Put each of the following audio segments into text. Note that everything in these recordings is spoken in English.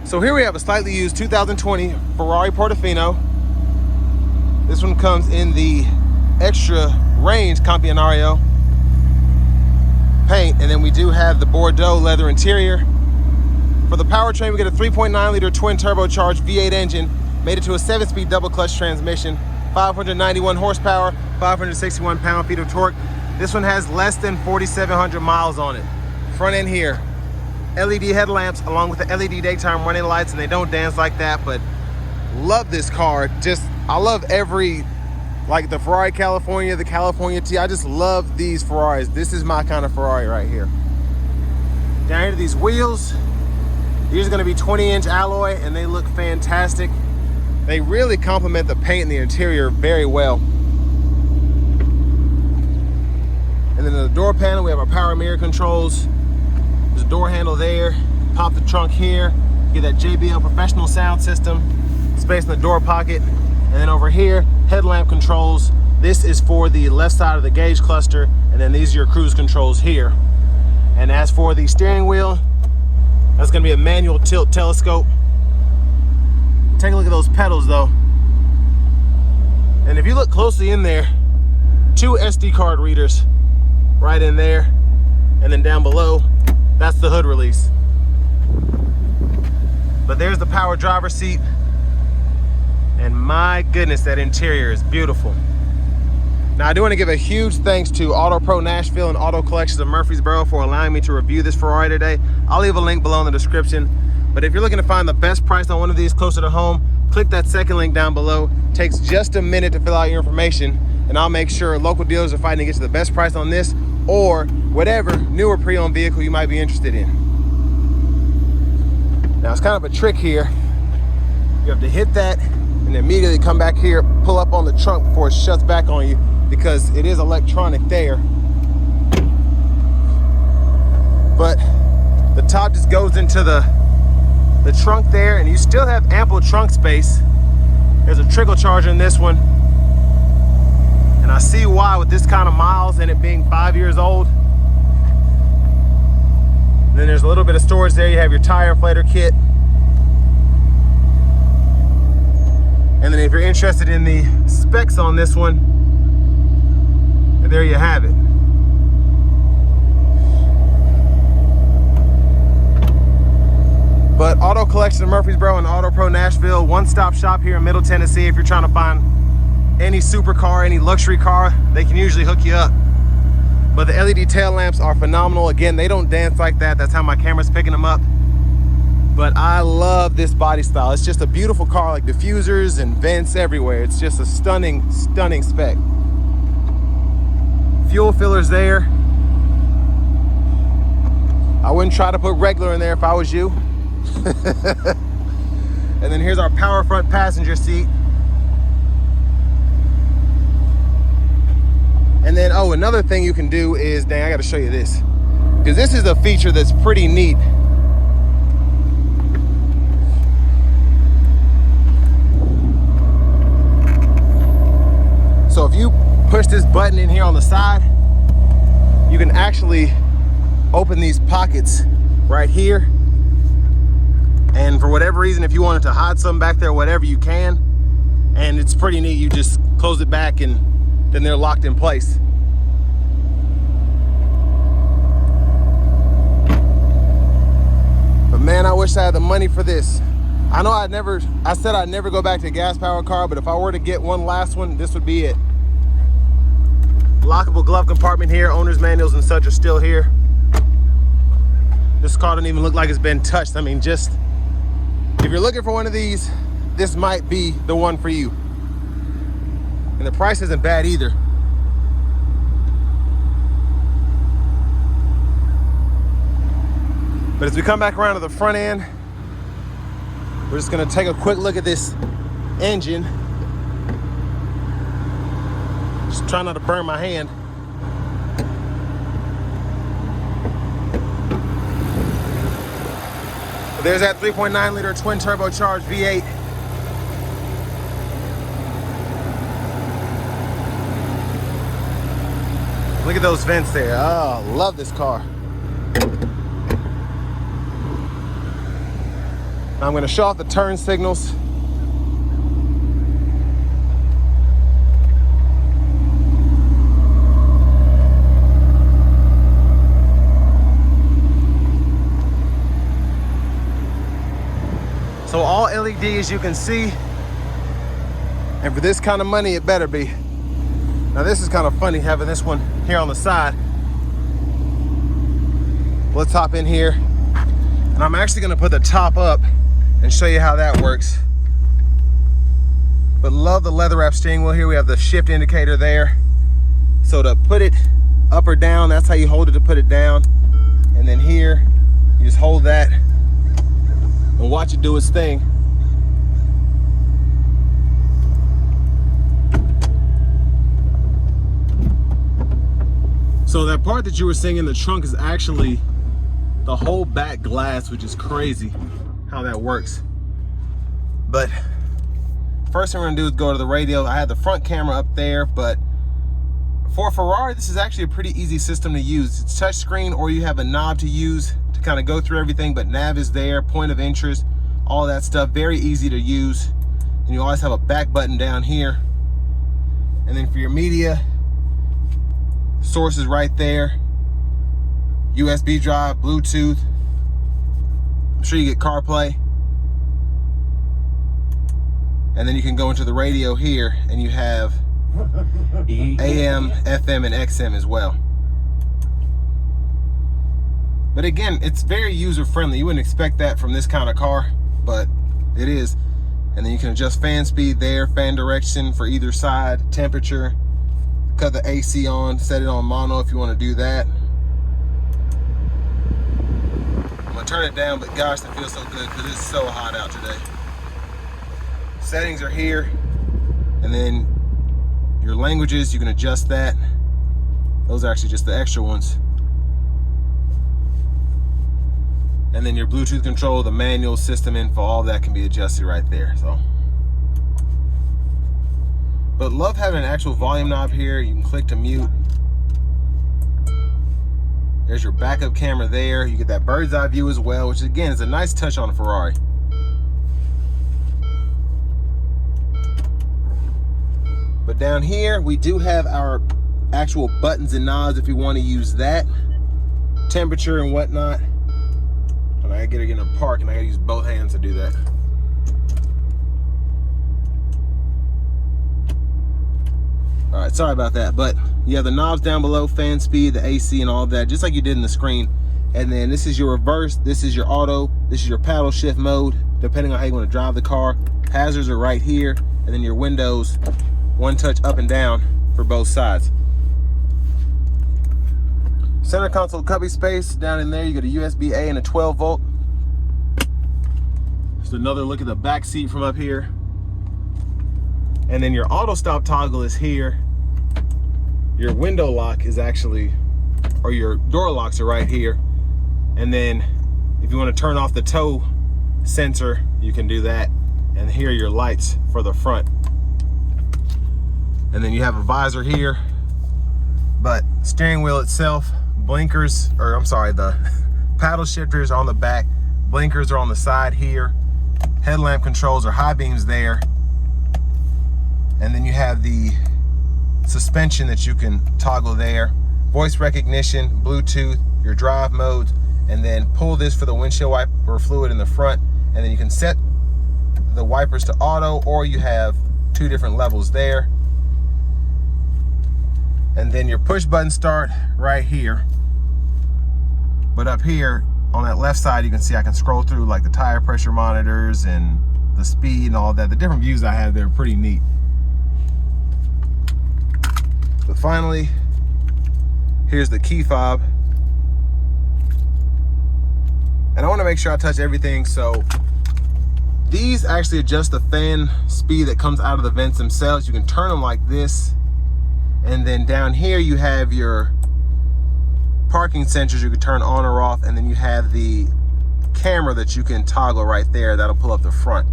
So here we have a slightly used 2020 Ferrari Portofino. This one comes in the extra range Campionario paint, and then we do have the Bordeaux leather interior. For the powertrain, we get a 3.9 liter twin turbocharged V8 engine, made it to a 7-speed double clutch transmission, 591 horsepower, 561 pound-feet of torque. This one has less than 4,700 miles on it. Front end here, LED headlamps along with the LED daytime running lights, and they don't dance like that, but love this car. I love like the Ferrari California, the California T. I just love these Ferraris. This is my kind of Ferrari right here. Down here to these wheels. These are gonna be 20-inch alloy, and they look fantastic. They really complement the paint and the interior very well. And then in the door panel, we have our power mirror controls. There's a door handle there. Pop the trunk here. Get that JBL professional sound system. Space in the door pocket. And then over here, headlamp controls. This is for the left side of the gauge cluster, and then these are your cruise controls here. And as for the steering wheel, that's gonna be a manual tilt telescope. Take a look at those pedals though. And if you look closely in there, 2 SD card readers right in there. And then down below, that's the hood release. But there's the power driver's seat. And my goodness, that interior is beautiful. Now I do want to give a huge thanks to Auto Pro Nashville and Auto Collections of Murfreesboro for allowing me to review this Ferrari today. I'll leave a link below in the description. But if you're looking to find the best price on one of these closer to home, click that second link down below. It takes just a minute to fill out your information, and I'll make sure local dealers are fighting to get you the best price on this or whatever newer pre-owned vehicle you might be interested in. Now it's kind of a trick here. You have to hit that and immediately come back here, pull up on the trunk before it shuts back on you, because it is electronic there. But the top just goes into the trunk there, and you still have ample trunk space. There's a trickle charger in this one, and I see why with this kind of miles and it being 5 years old. And then there's a little bit of storage there. You have your tire inflator kit. And then if you're interested in the specs on this one, there you have it. But Auto Collection of Murfreesboro and Auto Pro Nashville, one-stop shop here in Middle Tennessee. If you're trying to find any supercar, any luxury car, they can usually hook you up. But the LED tail lamps are phenomenal. Again, they don't dance like that. That's how my camera's picking them up. But I love this body style. It's just a beautiful car, like diffusers and vents everywhere. It's just a stunning, stunning spec. Fuel fillers there. I wouldn't try to put regular in there if I was you. And then here's our power front passenger seat. And then, oh, another thing you can do is, dang, I gotta show you this, because this is a feature that's pretty neat. So if you push this button in here on the side, you can actually open these pockets right here. And for whatever reason, if you wanted to hide something back there, whatever, you can. And it's pretty neat. You just close it back and then they're locked in place. But man, I wish I had the money for this. I know I said I'd never go back to a gas powered car, but if I were to get one last one, this would be it. Lockable glove compartment here. Owner's manuals and such are still here. This car doesn't even look like it's been touched. I mean, just, if you're looking for one of these, this might be the one for you. And the price isn't bad either. But as we come back around to the front end, we're just gonna take a quick look at this engine. Just try not to burn my hand. There's that 3.9 liter twin turbocharged V8. Look at those vents there. Oh, love this car. Now I'm gonna show off the turn signals. So all LED, as you can see, and for this kind of money, it better be. Now this is kind of funny having this one here on the side. Let's hop in here, and I'm actually gonna put the top up and show you how that works. But love the leather wrap steering wheel here. We have the shift indicator there. So to put it up or down, that's how you hold it to put it down. And then here, you just hold that and watch it do its thing. So that part that you were seeing in the trunk is actually the whole back glass, which is crazy how that works. But first thing we're gonna do is go to the radio. I had the front camera up there, but for Ferrari, this is actually a pretty easy system to use. It's touchscreen, or you have a knob to use to kind of go through everything, but nav is there, point of interest, all that stuff, very easy to use. And you always have a back button down here. And then for your media, source is right there. USB drive, Bluetooth. I'm sure you get CarPlay. And then you can go into the radio here and you have AM, FM, and XM as well. But again, it's very user-friendly. You wouldn't expect that from this kind of car, but it is. And then you can adjust fan speed there, fan direction for either side, temperature, cut the AC on, set it on mono if you want to do that. I'm gonna turn it down, but gosh, that feels so good because it's so hot out today. Settings are here, and then your languages, you can adjust that. Those are actually just the extra ones. And then your Bluetooth control, the manual, system info, all that can be adjusted right there. So, but love having an actual volume knob here. You can click to mute. There's your backup camera there. You get that bird's eye view as well, which again is a nice touch on a Ferrari. But down here, we do have our actual buttons and knobs if you want to use that. Temperature and whatnot. And I gotta get in a park and I gotta use both hands to do that. All right, sorry about that, but you have the knobs down below, fan speed, the AC, and all of that, just like you did in the screen. And then this is your reverse, this is your auto, this is your paddle shift mode, depending on how you want to drive the car. Hazards are right here, and then your windows, one touch up and down for both sides. Center console cubby space down in there. You got a USB-A and a 12 volt. Just another look at the back seat from up here. And then your auto stop toggle is here. Your window lock is actually, or your door locks are right here. And then if you want to turn off the tow sensor, you can do that. And here are your lights for the front. And then you have a visor here, but steering wheel itself, blinkers, or I'm sorry, the paddle shifters are on the back, blinkers are on the side here, headlamp controls or high beams there, and then you have the suspension that you can toggle there, voice recognition, Bluetooth, your drive modes, and then pull this for the windshield wiper fluid in the front, and then you can set the wipers to auto, or you have two different levels there. And then your push button start right here. But up here on that left side, you can see I can scroll through like the tire pressure monitors and the speed and all that. The different views I have there are pretty neat. But finally, here's the key fob. And I want to make sure I touch everything. So these actually adjust the fan speed that comes out of the vents themselves. You can turn them like this. And then down here you have your parking sensors you can turn on or off, and then you have the camera that you can toggle right there that'll pull up the front.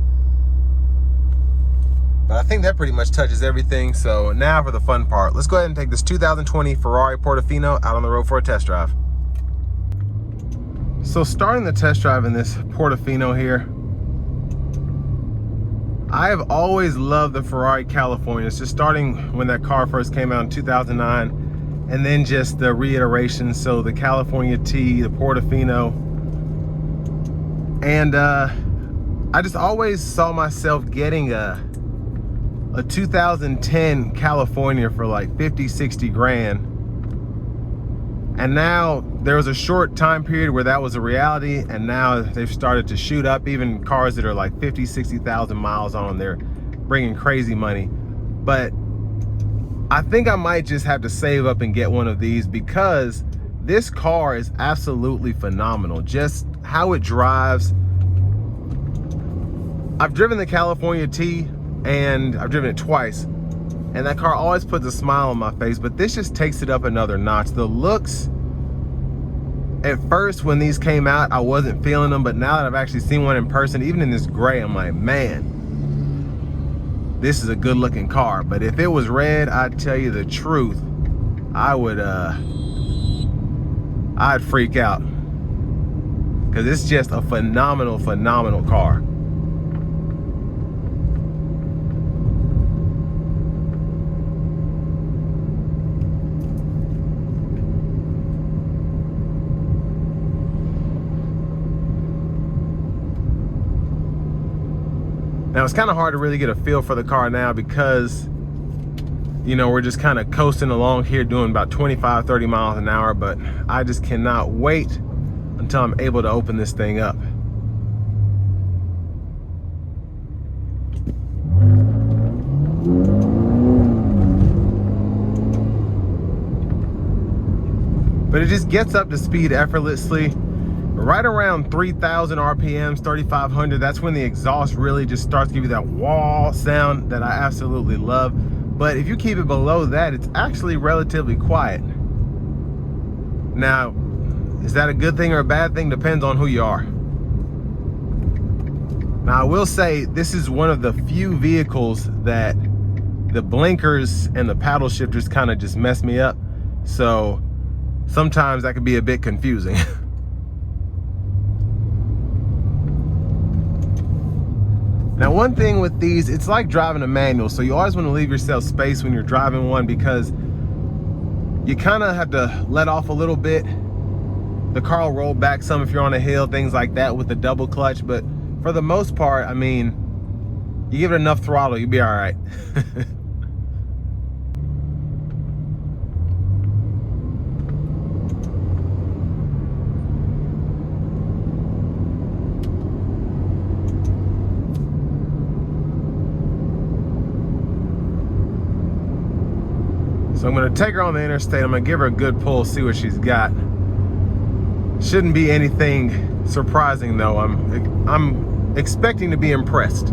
But I think that pretty much touches everything. So now for the fun part. Let's go ahead and take this 2020 Ferrari Portofino out on the road for a test drive. So starting the test drive in this Portofino here, I have always loved the Ferrari California. It's just starting when that car first came out in 2009, and then just the reiteration. So the California T, the Portofino, and I just always saw myself getting a 2010 California for like 50, 60 grand. And now there was a short time period where that was a reality, and now they've started to shoot up. Even cars that are like 50, 60,000 miles on them, they're bringing crazy money. But I think I might just have to save up and get one of these, because this car is absolutely phenomenal. Just how it drives. I've driven the California T, and I've driven it twice, and that car always puts a smile on my face, but this just takes it up another notch. The looks, at first when these came out, I wasn't feeling them, but now that I've actually seen one in person, even in this gray, I'm like, man, this is a good looking car. But if it was red, I'd tell you the truth, I'd freak out, because it's just a phenomenal, phenomenal car. Now, it's kind of hard to really get a feel for the car now, because, you know, we're just kind of coasting along here doing about 25, 30 miles an hour, but I just cannot wait until I'm able to open this thing up. But it just gets up to speed effortlessly. Right around 3,000 RPMs, 3,500, that's when the exhaust really just starts to give you that wah sound that I absolutely love. But if you keep it below that, it's actually relatively quiet. Now, is that a good thing or a bad thing? Depends on who you are. Now, I will say this is one of the few vehicles that the blinkers and the paddle shifters kind of just mess me up. So sometimes that can be a bit confusing. Now, one thing with these, it's like driving a manual, so you always want to leave yourself space when you're driving one, because you kind of have to let off a little bit. The car will roll back some if you're on a hill, things like that with the double clutch, but for the most part, I mean, you give it enough throttle, you'll be all right. So I'm gonna take her on the interstate. I'm gonna give her a good pull, see what she's got. Shouldn't be anything surprising though. I'm expecting to be impressed.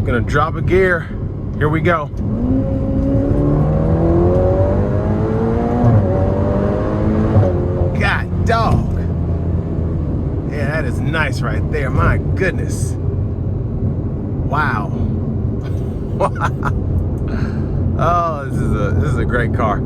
Gonna drop a gear. Here we go. God dog. Yeah, that is nice right there. My goodness. Wow. Oh, this is a great car.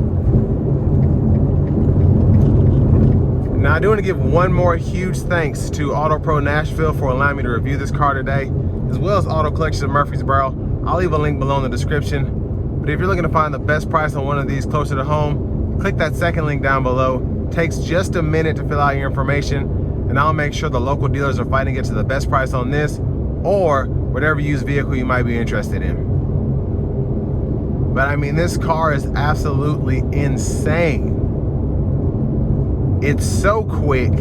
Now, I do want to give one more huge thanks to Auto Pro Nashville for allowing me to review this car today, as well as Auto Collection of Murfreesboro. I'll leave a link below in the description. But if you're looking to find the best price on one of these closer to home, click that second link down below. It takes just a minute to fill out your information, and I'll make sure the local dealers are fighting to get to the best price on this or whatever used vehicle you might be interested in. But I mean, this car is absolutely insane. It's so quick,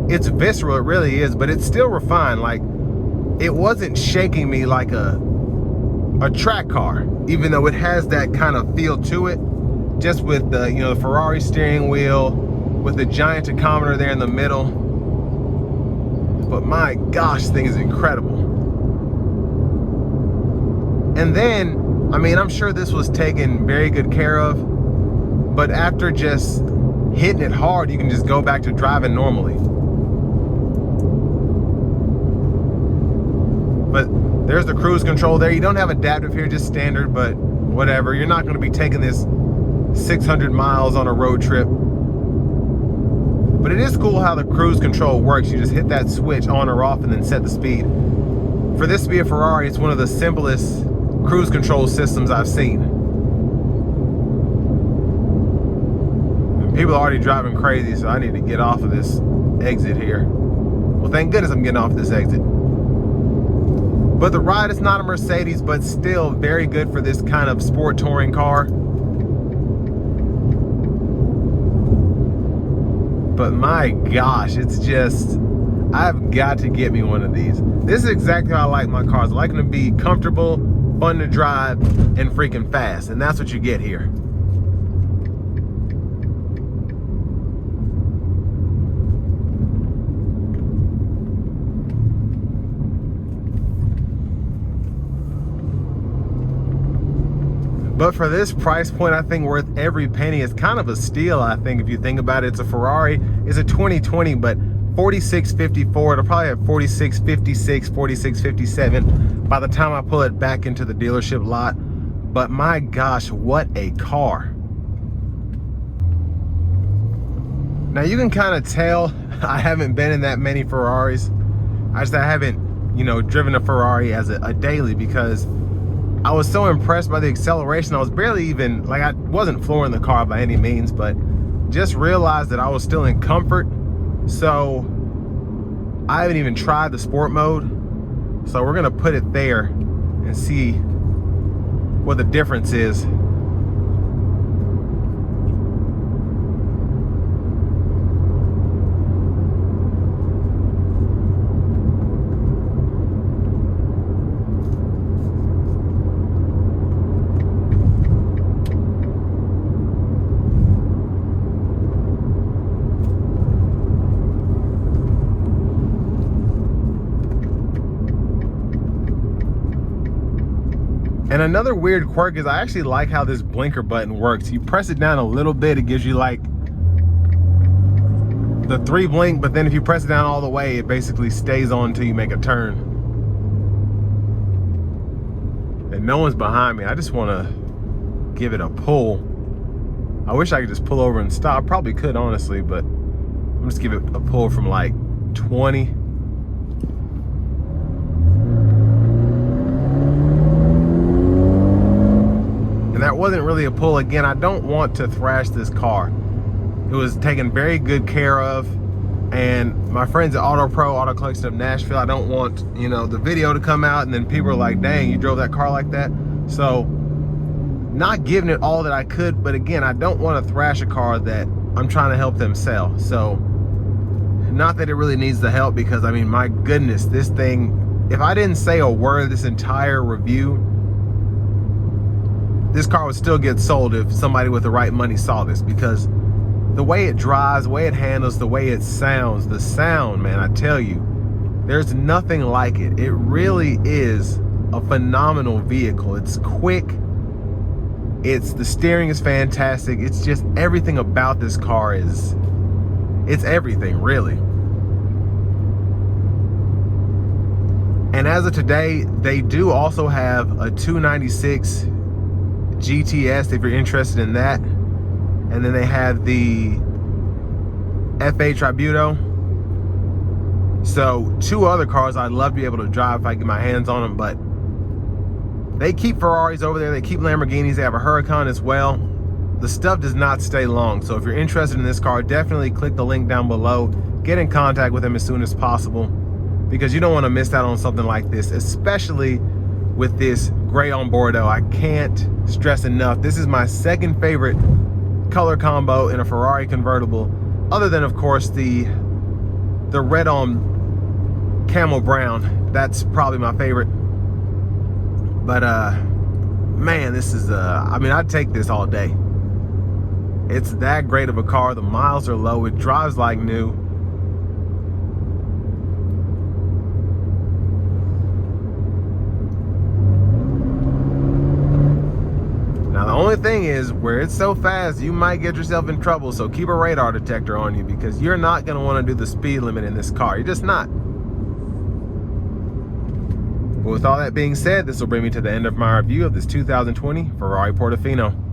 it's visceral, it really is, but it's still refined. Like, it wasn't shaking me like a track car, even though it has that kind of feel to it, just with the, you know, the Ferrari steering wheel, with the giant tachometer there in the middle. But my gosh, this thing is incredible. And then I mean, I'm sure this was taken very good care of, but after just hitting it hard, you can just go back to driving normally. But there's the cruise control there. You don't have adaptive here, just standard, but whatever. You're not going to be taking this 600 miles on a road trip. But it is cool how the cruise control works. You just hit that switch on or off and then set the speed. For this to be a Ferrari, it's one of the simplest cruise control systems I've seen. And people are already driving crazy, so I need to get off of this exit here. Well, thank goodness I'm getting off this exit. But the ride is not a Mercedes, but still very good for this kind of sport touring car. But my gosh, it's just, I've got to get me one of these. This is exactly how I like my cars. I like them to be comfortable, fun to drive, and freaking fast. And that's what you get here. But for this price point, I think worth every penny. It's kind of a steal, I think, if you think about it. It's a Ferrari. It's a 2020, but 4654. It'll probably have 4656, 4657 by the time I pull it back into the dealership lot. But my gosh, what a car. Now you can kind of tell I haven't been in that many Ferraris. I haven't, driven a Ferrari as a daily, because I was so impressed by the acceleration. I was barely even, I wasn't flooring the car by any means, but just realized that I was still in comfort. So I haven't even tried the sport mode. So we're gonna put it there and see what the difference is. And another weird quirk is I actually like how this blinker button works. You press it down a little bit, it gives you like the 3 blink, but then if you press it down all the way, it basically stays on until you make a turn. And no one's behind me. I just want to give it a pull. I wish I could just pull over and stop. Probably could, honestly, but I'm just give it a pull from like 20. And that wasn't really a pull. Again, I don't want to thrash this car. It was taken very good care of. And my friends at Auto Collection of Nashville, I don't want, the video to come out and then people are like, dang, you drove that car like that. So not giving it all that I could, but again, I don't want to thrash a car that I'm trying to help them sell. So not that it really needs the help, because I mean, my goodness, this thing, if I didn't say a word this entire review, this car would still get sold if somebody with the right money saw this, because the way it drives, the way it handles, the way it sounds, the sound, man, I tell you, there's nothing like it. It really is a phenomenal vehicle. It's quick. The steering is fantastic. It's just everything about this car it's everything, really. And as of today, they do also have a 296 GTS if you're interested in that. And then they have the FA Tributo. So 2 other cars I'd love to be able to drive if I get my hands on them, but they keep Ferraris over there, they keep Lamborghinis, they have a Huracan as well. The stuff does not stay long. So if you're interested in this car, definitely click the link down below. Get in contact with them as soon as possible, because you don't want to miss out on something like this, especially with this gray on Bordeaux. I can't stress enough, this is my second favorite color combo in a Ferrari convertible, other than of course the red on camel brown. That's probably my favorite. But man, this is I mean, I'd take this all day. It's that great of a car. The miles are low, it drives like new. only thing is, where it's so fast, you might get yourself in trouble. So keep a radar detector on you, because you're not going to want to do the speed limit in this car. You're just not. But with all that being said, this will bring me to the end of my review of this 2020 Ferrari Portofino.